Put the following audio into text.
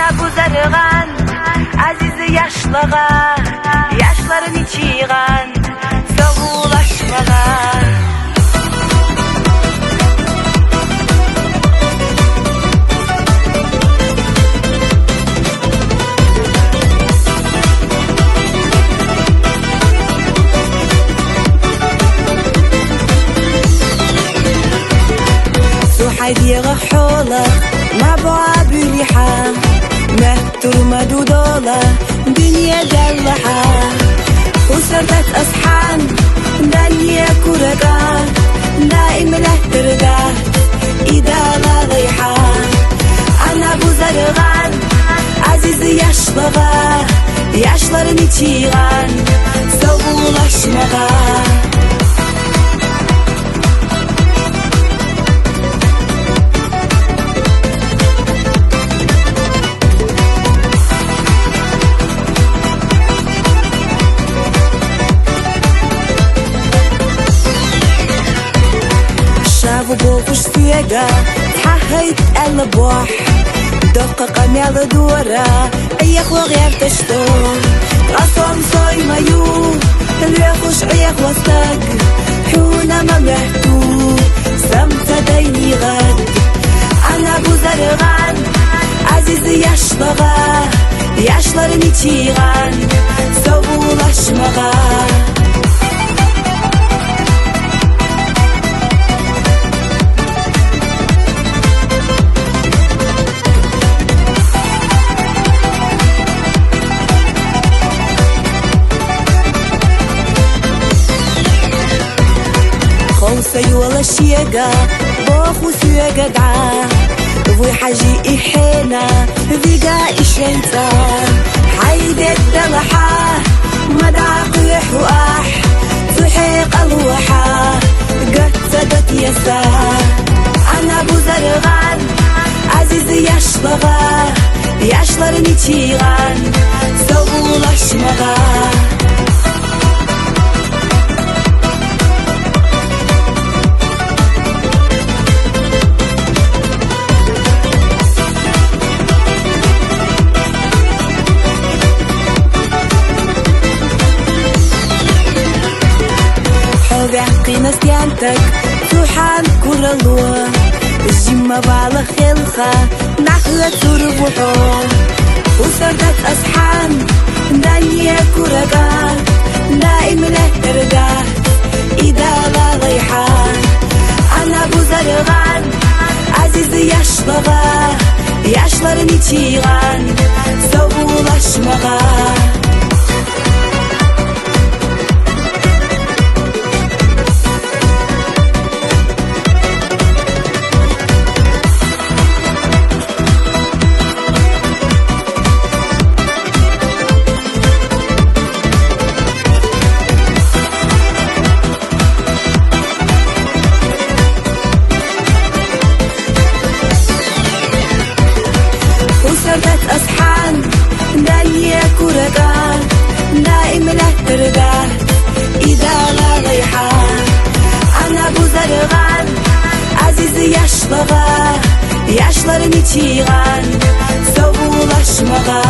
Ана бузарыган азизи яшлага, яшларын ичиган согулашмаган. سحيدي غحولة ما بعب ريحة مهتر مدودولة دنيا دلحة وسردت أصحان دنيا كورقا دائما اهترقا إذا لا ضيحة أنا بزرغان عزيز يشلغا يشلرن يتيغان سوغولاشمغا. وبوفش فيقا تحهيت البوح دقق ميال دورا ايخ وغير تشتور راسهم صوي مايو اليخوش ايخ وستاق حونا ما مهتو سمت ديني غد انا بزرغان عزيز يشلغا يشلرني تيغان سوولاشمغا. سيولا شيقا بوخو سيقا دعا وي حاجي إحينا ذيقا إشيتا حيدي الدلحة مدعق يحواح تحيق الوحة قد سدت يسا. أنا بزرغان عزيز يشلغا يشلرني تيغان سوولاشمغا. بحقي نسيانتك سوحان كل الله الجمة بعلى خلخة نحلة تربحو وسردت أصحان دنيا كورقا دائما اهترقا إذا لا ضيحان. أنا بزرغان عزيز يشلغا يشلرني تيغان سوولاشمغا. سردت أصحان دنيا كورقا دائما اهترقا إذا لا ضيحان. أنا بزرغان عزيز يشلغا يشلرني تيغان سوولاشمغا.